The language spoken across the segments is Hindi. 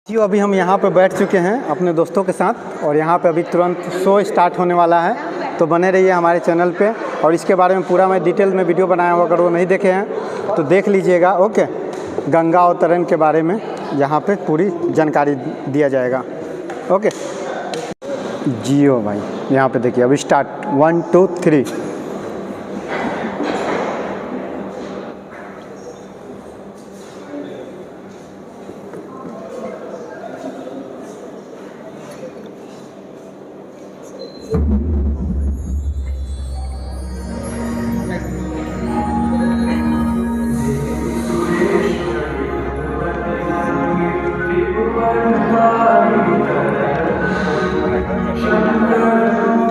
जो अभी हम यहाँ पे बैठ चुके हैं अपने दोस्तों के साथ और यहाँ पे अभी तुरंत शो स्टार्ट होने वाला है, तो बने रहिए हमारे चैनल पे। और इसके बारे में पूरा मैं डिटेल में वीडियो बनाया हुआ, अगर वो नहीं देखे हैं तो देख लीजिएगा। ओके, गंगा अवतरण के बारे में यहाँ पे पूरी जानकारी दिया जाएगा। ओके जियो भाई, यहाँ पे देखिए अभी स्टार्ट 1 2 3।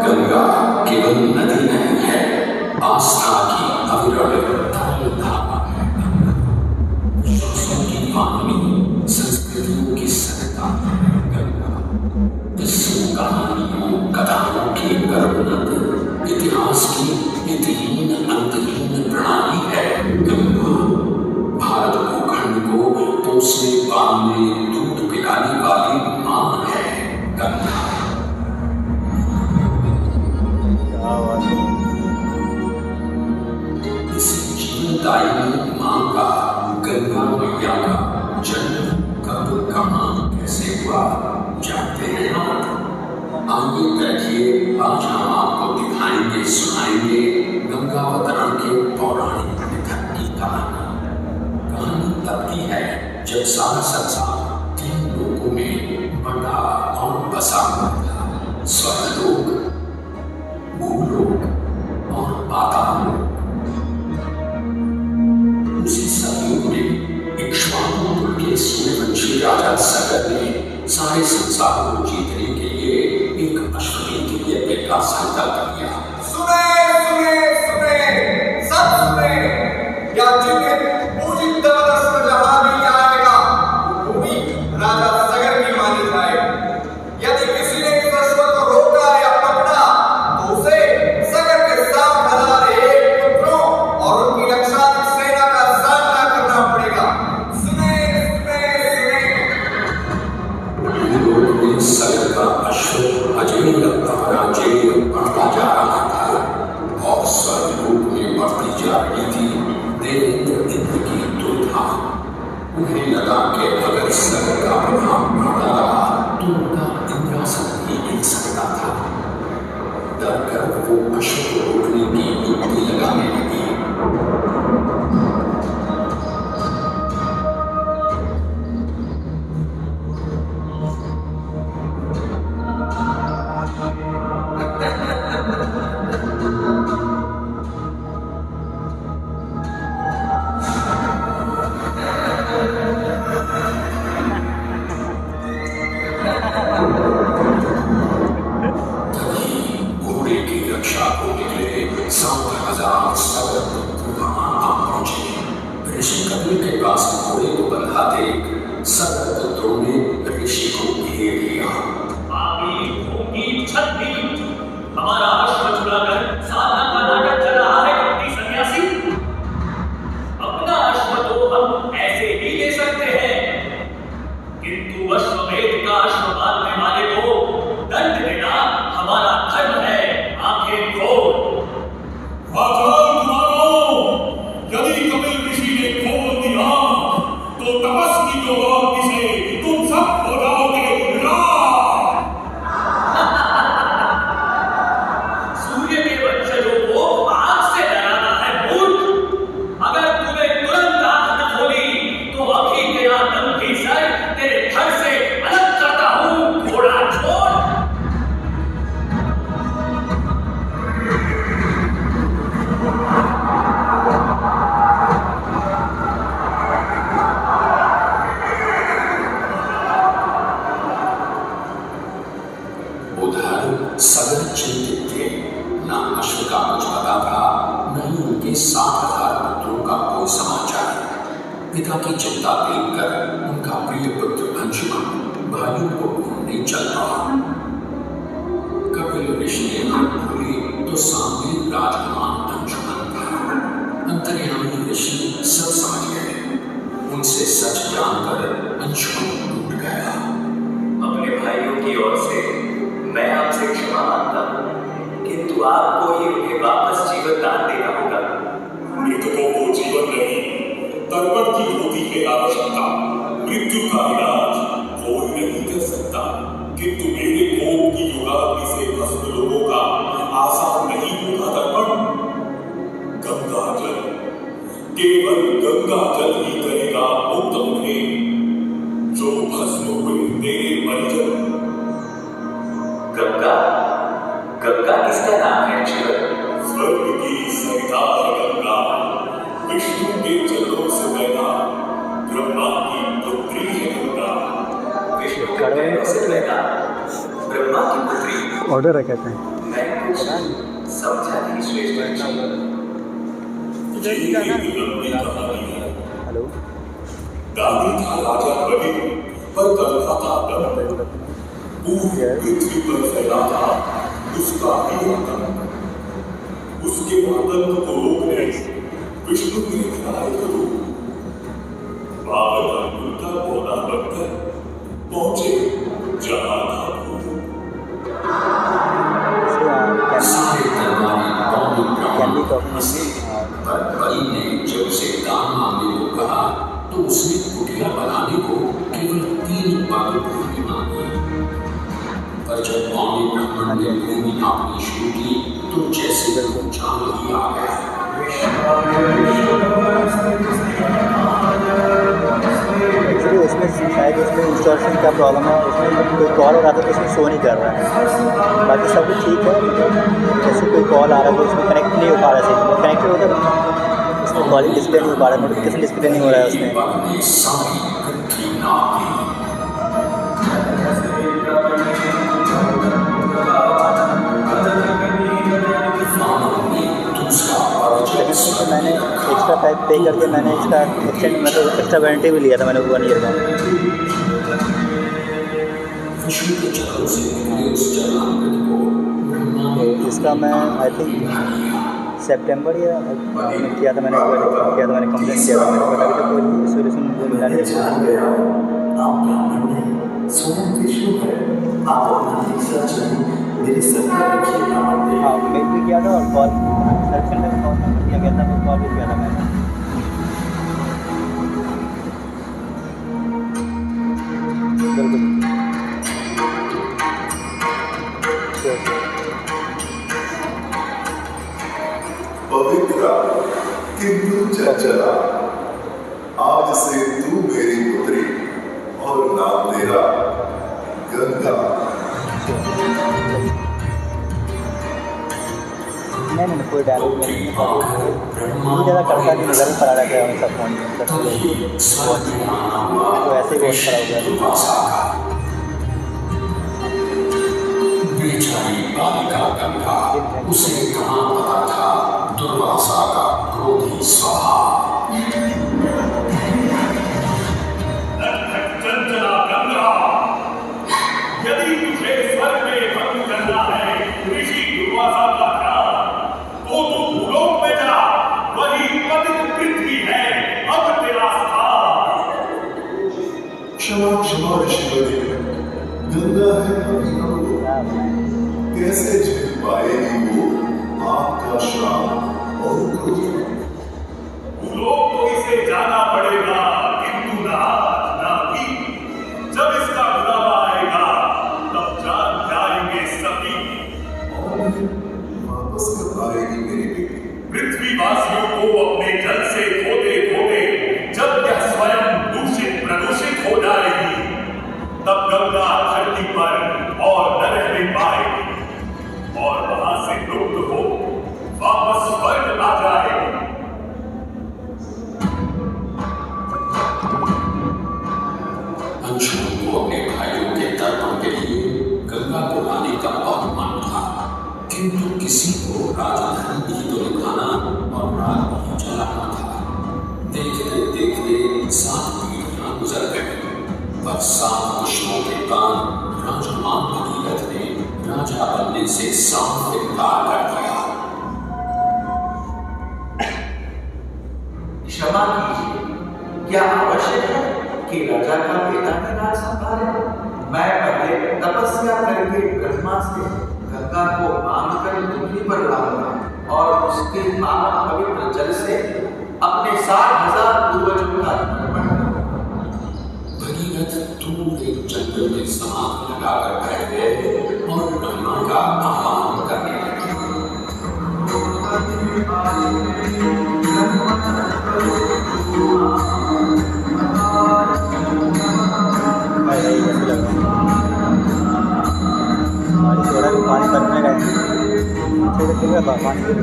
गंगा केवल नदी नहीं है, आस्था की अविरल धारा है। विश्वासों की वाणी, संस्कृतियों की सत्ता है गंगा। किस्सों, कहानियों, कथाओं की गर्भनद, इतिहास की नित्यहीन अंतहीन प्रणाली है गंगा। भारत भूखंड को पोसने पालने दूध पिलाने वाली मां है गंगा। दायिनी मां का, गंगा मैया का जन्म कब, कहां, कैसे हुआ, जानते हैं आप? आइए बैठिए, आज हम आपको दिखाएंगे, सुनाएंगे गंगा अवतरण के पौराणिक मिथक की कहानी। कहानी तब की है जब सारा संसार 3 लोकों में बंटा और बसा हुआ था, स्वर्गलोक, भूलोक और पाताल लोक। सूर्यवंशी राजा सगर ने सारे संसार को जीतने के लिए एक अश्वमेध यज्ञ का संकल्प किया। सुने सुने सुने सब सुने, या जिन्हें पूजित दरअसल जहां भी जाएगा वो भी राजा सगर की मानी जाए। यदि किसी ने इस अश्व को रोका या पकड़ा तो उसे सगर के 7,001 पुत्रों और उनकी लक्षाधिक सेना का सामना करना पड़ेगा। सगर का अश्व अजेय अपराजेय बढ़ता जा रहा था और स्वर्गलोक में बढ़ती जा रही थी देवेंद्र इंद्र की दुर्धा। उन्हें लगा कि अगर सगर का प्रभाव बढ़ता रहा तो उनका इंद्रासन ही मिल सकता था। डर कर वो अश्व को रोकने की युक्ति लगाने लगी। घोड़े की रक्षा को निकले 7,000 सगर वहां पहुंचे। ऋषि कपिल के पास घोड़े को बंधा देख सगर पुत्रों ने ऋषि को घेर लिया। हमारा अश्व छुड़ाकर साधना का नाटक चल रहा है कपटी सन्यासी। अपना अश्व तो हम ऐसे ही ले सकते हैं, किंतु अश्वमेध का अश्व बांधने वाले को दंड देना हमारा धर्म है। आंखें खोल। यदि कपिल ऋषि ने खोल दिया तो तपस्वी को और किसे तुम सब हो जाओगे सूर्य के वंशजों को आग से डराना है मूर्ख। अगर तूने तुरंत आंख न खोली तो अभी तेरा दम भी सर तेरे घर से अलग करता हूं। घोड़ा छोड़। उधर सगर चिंतित थे, न अश्व का कुछ पता था, न ही उनके 7,000 पुत्रों का कोई समाचार। पिता की चिंता देखकर उनका प्रिय पुत्र अंशुमन भाइयों को ढूंढने चल पड़ा। कपिल ऋषि ने आंख खोली तो सामने राजकुमार अंशुमन था। अंतर्यामी ऋषि सब समझ गए। उनसे सच जानकर अंशुमन टूट गया। किंतु आपको ही उन्हें वापस जीवन दान देना होगा। मृतकों को जीवन नहीं, तर्पण की होती है आवश्यकता। मृत्यु का इलाज कोई नहीं कर सकता, किंतु मेरे कोप की युगाग्नि से भस्म लोगों का आसान नहीं होगा तर्पण। गंगा जल, केवल गंगा जल ही करेगा मुक्त उन्हें, जो भस्म हुए मेरे परिजन। गंगा? गंगा किसका नाम है जीवन? स्वर्ग की सरिता है गंगा, विष्णु के चरणों से पैदा, ब्रह्मा की पुत्री है गंगा। विष्णु के चरणों से पैदा, ब्रह्मा की पुत्री। ऑर्डर है कहते हैं। मैं कुछ समझा नहीं श्रेष्ठ जी। ये एक लंबी कहानी है। हेलो। दादी था राजा रवि, पर करता था दंड। पूरी पृथ्वी पर फैला था उसका ही आतंक। उसके आतंक को रोकने विष्णु ने दिखाए रूप। बावन अंगुल का पौधा बनकर पहुंचे जहां था भूख। सारे दरबारी पौनी ब्राह्मण हंसे, पर बलि ने जब उसे दान मांगने को कहा तो उसने कुटिया बनाने को केवल 3 पग भूमि मांगी। पर जब पौनी ब्राह्मण ने भूमि नापनी शुरू की तो जैसे वो चांद ही आ गया। एक्चुअली उसमें शायद उसमें इंस्टॉलेशन का प्रॉब्लम है, उसमें कोई कॉल आ रहा था तो उसमें शो नहीं कर रहा है। बाकी सब कुछ ठीक है, जैसे कोई कॉल आ रहा है तो उसमें कनेक्ट नहीं हो पा रहा है। कनेक्ट होता है उसमें कॉलिंग डिस्प्ले नहीं हो पा रहा है, नोटिफिकेशन डिस्प्ले नहीं हो रहा है उसमें। मैंने एक्स्ट्रा पैक पे करके मैंने इसका एक्सटेंड मतलब एक्स्ट्रा वारंटी भी लिया था मैंने 1 ईयर का। इसका मैं आई थिंक सितंबर या में किया था, मैंने कंप्लेंट किया था, मैंने अभी तक कोई सोल्यूशन मिला नहीं। हाँ मेल भी किया था और कॉल सर्विस में कॉल किया गया था, तो कॉल भी किया था मैंने। पवित्र किंतु चंचला, आज से तू मेरी पुत्री और नाम तेरा गंगा। नहीं कोई डायलॉग नहीं, ज़्यादा करता नहीं, नजर पड़ा रहा है उनका फोन तो ऐसे ही बहुत खड़ा हो गया। बेचारी बालिका गंगा, उसे कहाँ पता था दुर्वासा का क्रोधी स्वभाव। चंचला गंगा, यदि तुझे स्वर्ग में भंग करना है ऋषि दुर्वासा का ध्यान, तो तू भूलोक में जा, वही पतित पृथ्वी है अब तेरा स्थान। क्षमा क्षमा ऋषिवरी, गंगा है कैसे झेल पाएगी वो आपका श्राप और क्रोध। भूलोक तो इसे जाना पड़ेगा, किंतु ना भी जब इसका बुलावा आएगा तब जान जाएंगे सभी। वापस कब आएगी मेरी बेटी? पृथ्वीवासियों को अपने जल से धोते धोते जब यह स्वयं दूषित प्रदूषित हो जाएगी, तब गंगा धरती पर और न रहने पाएगी और वहां से लुप्त हो वापस स्वर्ग आ जाएगी। अंशुमन को अपने भाइयों के तर्पण के लिए गंगा को लाने का बहुत मन था, किंतु किसी को राजधर्म भी तो निभाना और राज नहीं चलाना था। देखते देखते 7 पीढ़ियां गुजर गई, पर 7 पुष्पों के बाद राजकुमार भगीरथ ने राजा बनने से साफ इनकार कर दिया। क्षमा कीजिए, क्या आवश्यक है कि राजा का बेटा भी राज संभाले? मैं पहले तपस्या करके ब्रह्मा से गंगा को बांधकर पृथ्वी पर लाऊंगा और उसके पावन पवित्र जल से अपने 60,000 पूर्वजों का तर्पण करूंगा। भगीरथ दूर एक जंगल में समाधि लगाकर बैठ गए और ब्रह्मा का आह्वान करने लगे। पानी करने गए पानी गिर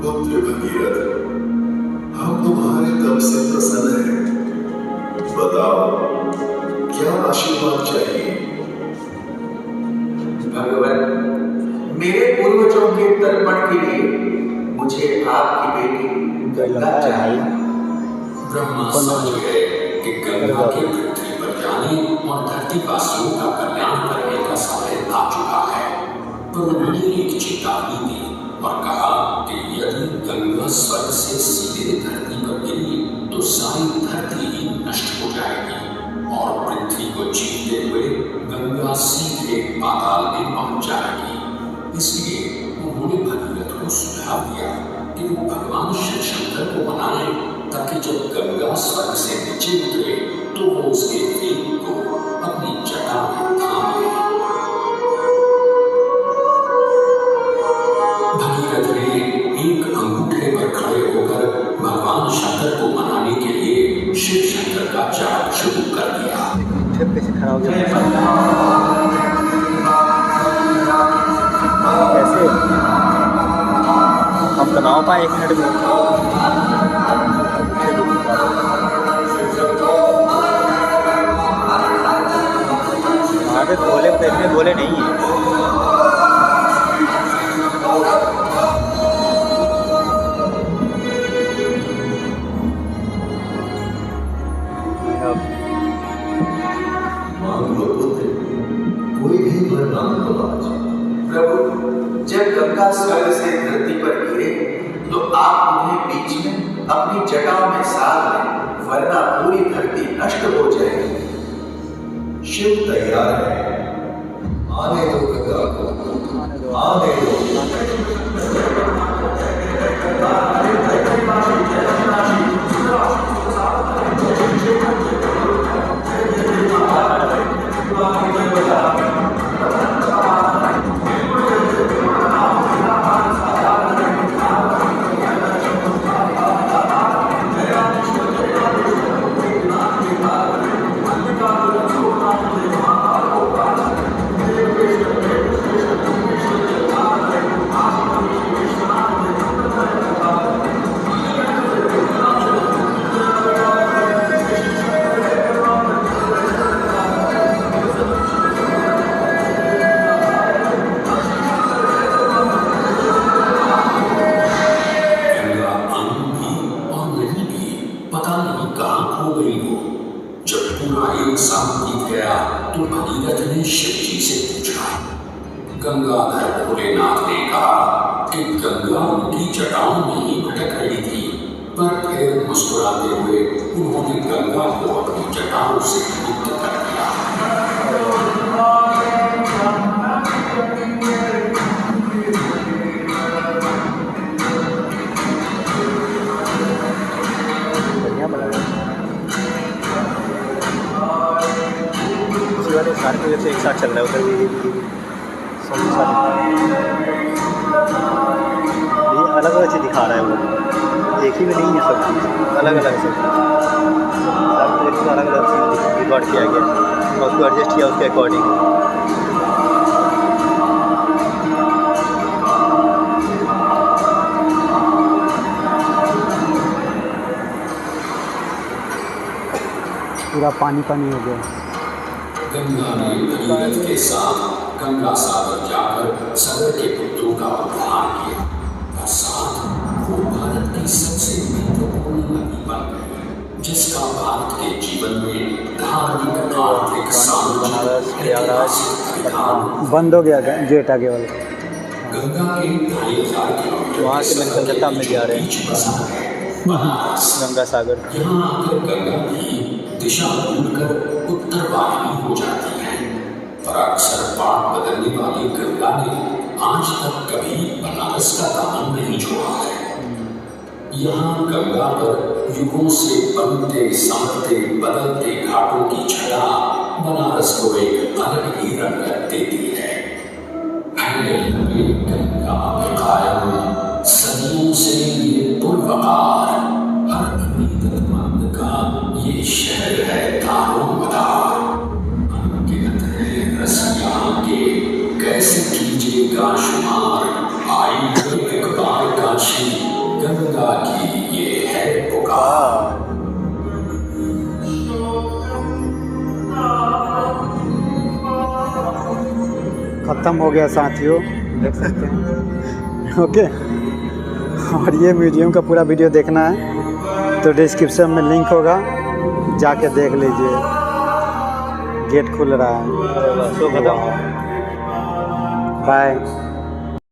पुत्र भगीरथ, हम तुम्हारे तप से प्रसन्न हैं। बताओ, क्या आशीर्वाद चाहिए? भगवान, मेरे पूर्वजों के तर्पण के लिए मुझे आपकी बेटी गंगा चाहिए। ब्रह्मा समझ गए कि गंगा के पृथ्वी पर जाने और धरती वासियों का कल्याण करने का समय आ चुका है। पर उन्होंने एक चेतावनी दी और कहा कि यदि गंगा स्वर्ग से सीधे धरती पर गिरी तो सारी धरती ही नष्ट हो जाएगी और पृथ्वी को चीरते हुए गंगा सीधे पाताल में पहुंच जाएगी। इसलिए उन्होंने भगीरथ को सुझाव दिया कि वो भगवान शिव शंकर को मनाए ताकि जब गंगा स्वर्ग से नीचे उतरे तो वो उसके वेग को अपनी जटा में थाम ले। भगीरथ ने एक अंगूठे पर खड़े होकर भगवान शंकर को मनाने के लिए शिव शंकर का जाप शुरू कर दिया। खड़ा हो गया कैसे हम तो ना हो पाए 1 मिनट में। बोले तो इतने बोले नहीं है। कोई भी वरदान तो आज। प्रभु, जब गंगा स्वर्ग से धरती पर गिरे तो आप उन्हें बीच में अपनी जटाओं में साध लें, वरना पूरी धरती नष्ट हो जाएगी। शिव तैयार है, आने दो गंगा को, आने दो। गंगाधर भोलेनाथ ने कहा कि गंगा उनकी जटाओं में ही भटक रही थी, पर फिर मुस्कुराते हुए उन्होंने गंगा को अपनी जटाओं से मुक्त कर दिया। सारे प्रोजेक्ट एक साथ चल रहा है उधर भी ये अलग अलग चीज़ दिखा रहा है वो एक ही में नहीं है सब चीज़ अलग अलग सब सारे प्रोजेक्ट में अलग अलग चीज़ रिकॉर्ड किया गया और उसको एडजस्ट किया उसके अकॉर्डिंग। पूरा पानी पानी हो गया। गंगा ने भगीरथ के साथ गंगा सागर जाकर सागर के पुत्रों का उद्धार किया और साथ वो भारत की सबसे महत्वपूर्ण नदी बन गई, जिसका भारत के जीवन में धार्मिक, आर्थिक, सामाजिक, ऐतिहासिक बंद हो गया जेटा केवल। गंगा के 2500 किलोमीटर वहाँ से मैंने कलकत्ता में जा रहे हैं। बीच बसा है बनारस। गंगा सागर। यहाँ आकर गंगा की दिशा भूलकर उत्तर वाहिनी हो जाती है, पर अक्सर बाट बदलने वाली गंगा ने आज तक कभी बनारस का दामन नहीं छोड़ा है। यहाँ गंगा पर युगों से बनते संवरते बदलते घाटों की छटा बनारस को एक अलग ही रंगत देती है। गंगा में कायम सदियों से ये पुरवकार, हर अनीदतमंद का ये शहर है दारोमदार। अनगिनत है रसिया के कैसे कीजिएगा शुमार, आई है एक बार काशी गंगा की ये है पुकार। ख़त्म हो गया साथियों, देख सकते हैं। ओके, और ये म्यूजियम का पूरा वीडियो देखना है तो डिस्क्रिप्शन में लिंक होगा, जाके देख लीजिए। गेट खुल रहा है। सो खत्म। बाय।